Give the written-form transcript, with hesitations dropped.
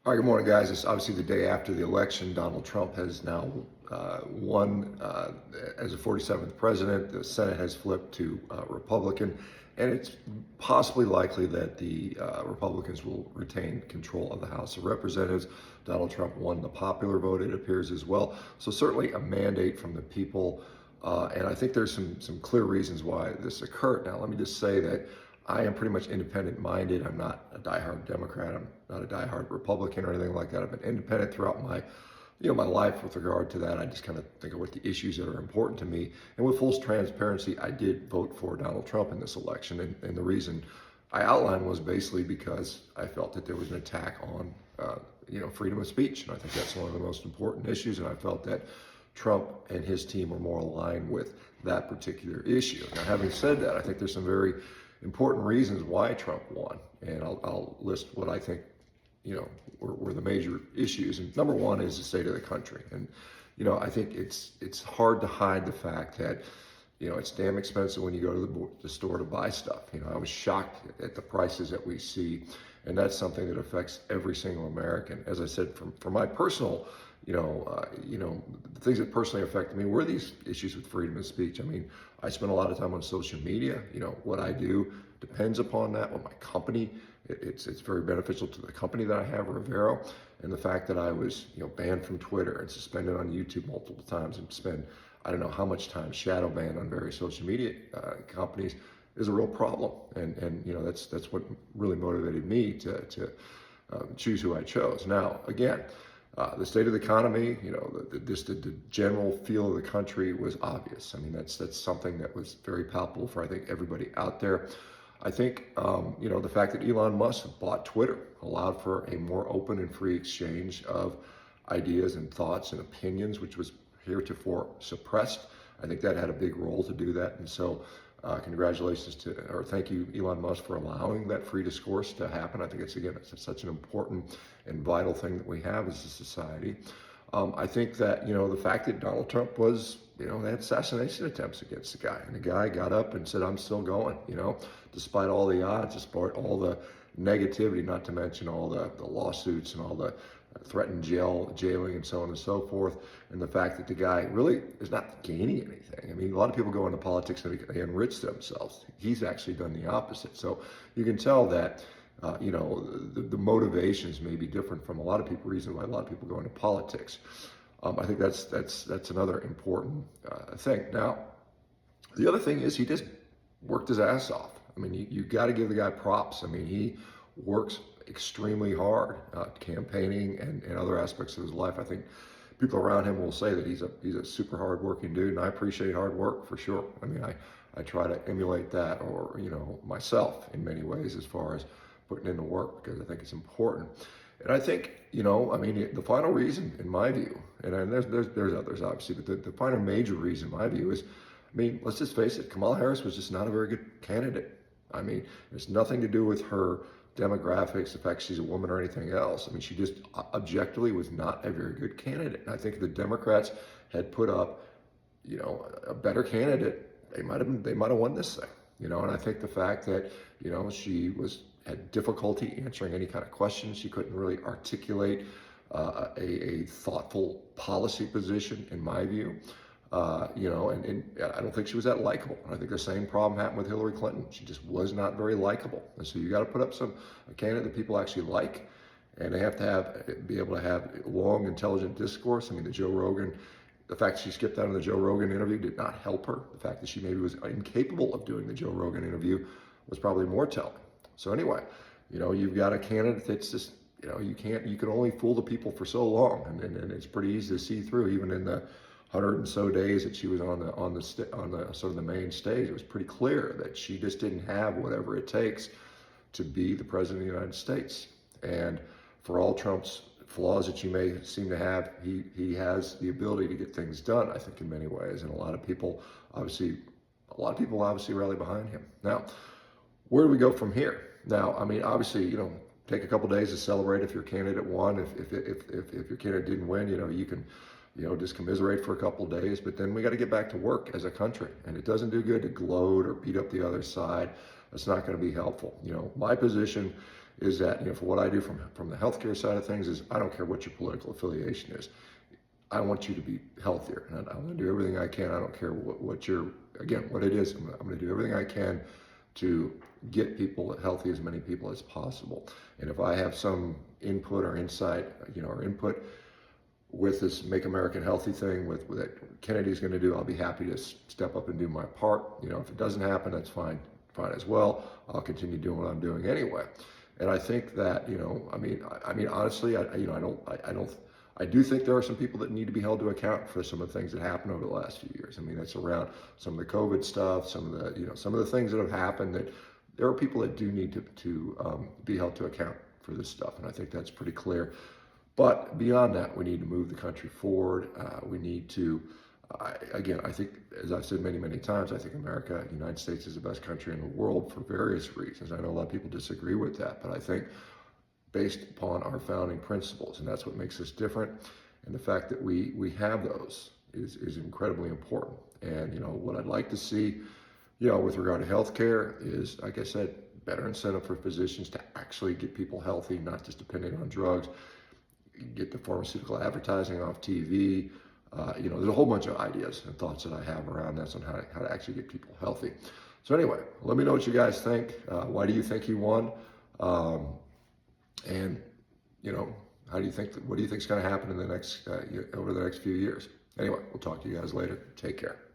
All right, good morning, guys. It's obviously the day after the election. Donald Trump has now won as the 47th president. The Senate has flipped to Republican, and it's possibly likely that the Republicans will retain control of the House of Representatives. Donald Trump won the popular vote, it appears, as well. So certainly a mandate from the people, and I think there's some clear reasons why this occurred. Now, let me just say that I am pretty much independent-minded. I'm not a diehard Democrat. I'm not a diehard Republican or anything like that. I've been independent throughout my life with regard to that. I just kind of think of what the issues that are important to me. And with full transparency, I did vote for Donald Trump in this election. And the reason I outlined was basically because I felt that there was an attack on, freedom of speech. And I think that's one of the most important issues. And I felt that Trump and his team were more aligned with that particular issue. Now, having said that, I think there's some very important reasons why Trump won, and I'll list what I think, were the major issues. And number one is the state of the country, and I think it's hard to hide the fact that it's damn expensive when you go to the store to buy stuff. I was shocked at the prices that we see, and that's something that affects every single American. As I said, from my personal, the things that personally affected me were these issues with freedom of speech. I mean, I spend a lot of time on social media. What I do depends upon that. What my company, it's very beneficial to the company that I have, Rivero, and the fact that I was banned from Twitter and suspended on YouTube multiple times and spend I don't know how much time shadow banned on various social media companies is a real problem. And that's what really motivated me to choose who I chose. Now, again, the state of the economy, the general feel of the country was obvious. I mean, that's something that was very palpable for, I think, everybody out there. I think, the fact that Elon Musk bought Twitter allowed for a more open and free exchange of ideas and thoughts and opinions, which was heretofore suppressed. I think that had a big role to do that. And so thank you, Elon Musk, for allowing that free discourse to happen. I think it's such an important and vital thing that we have as a society. I think that, the fact that Donald Trump was, they had assassination attempts against the guy, and the guy got up and said, I'm still going, despite all the odds, despite all the negativity, not to mention all the lawsuits and all the threatened jailing and so on and so forth, and the fact that the guy really is not gaining anything. I mean, a lot of people go into politics and they enrich themselves. He's actually done the opposite. So you can tell that, the motivations may be different from a lot of people, reason why a lot of people go into politics. I think that's another important thing. Now, the other thing is he just worked his ass off. I mean, you got to give the guy props. I mean, he works extremely hard, campaigning and other aspects of his life. I think people around him will say that he's a super hard-working dude, and I appreciate hard work for sure. I mean, I try to emulate that, or myself in many ways, as far as putting in the work, because I think it's important. And I think the final reason, in my view, and there's others obviously, but the final major reason, in my view, is, let's just face it, Kamala Harris was just not a very good candidate. I mean, it's nothing to do with her demographics, the fact she's a woman or anything else. I mean, she just objectively was not a very good candidate. And I think if the Democrats had put up, a better candidate, they might have won this thing. And I think the fact that, she had difficulty answering any kind of questions, she couldn't really articulate a thoughtful policy position, in my view. And I don't think she was that likable. And I think the same problem happened with Hillary Clinton. She just was not very likable. And so you got to put up a candidate that people actually like, and they have to be able to have long, intelligent discourse. I mean, the fact she skipped out on the Joe Rogan interview did not help her. The fact that she maybe was incapable of doing the Joe Rogan interview was probably more telling. So anyway, you've got a candidate that's just, you can only fool the people for so long, and it's pretty easy to see through, even in the 100 and so days that she was on the sort of the main stage. It was pretty clear that she just didn't have whatever it takes to be the president of the United States. And for all Trump's flaws that you may seem to have, he has the ability to get things done, I think, in many ways. And a lot of people obviously rally behind him. Now, where do we go from here? Now, obviously, take a couple days to celebrate if your candidate won. If your candidate didn't win, you can just commiserate for a couple of days, but then we got to get back to work as a country. And it doesn't do good to gloat or beat up the other side. That's not going to be helpful. My position is that, for what I do from the healthcare side of things is I don't care what your political affiliation is. I want you to be healthier, and I'm going to do everything I can. I don't care what what it is. I'm going to do everything I can to get people healthy, as many people as possible. And if I have some input or insight, or input with this Make America Healthy thing, with that Kennedy's going to do, I'll be happy to step up and do my part. If it doesn't happen, that's fine as well. I'll continue doing what I'm doing anyway. And I think that, honestly, I do think there are some people that need to be held to account for some of the things that happened over the last few years. That's around some of the COVID stuff, some of the things that have happened, that there are people that do need to be held to account for this stuff. And I think that's pretty clear. But beyond that, we need to move the country forward. We need to, I think, as I've said many, many times, I think the United States is the best country in the world for various reasons. I know a lot of people disagree with that, but I think based upon our founding principles, and that's what makes us different. And the fact that we have those is incredibly important. And, what I'd like to see, with regard to healthcare is, like I said, better incentive for physicians to actually get people healthy, not just depending on drugs, get the pharmaceutical advertising off TV. There's a whole bunch of ideas and thoughts that I have around this on how to actually get people healthy. So anyway, let me know what you guys think. Why do you think he won? And what do you think is going to happen in the next over the next few years? Anyway, we'll talk to you guys later. Take care.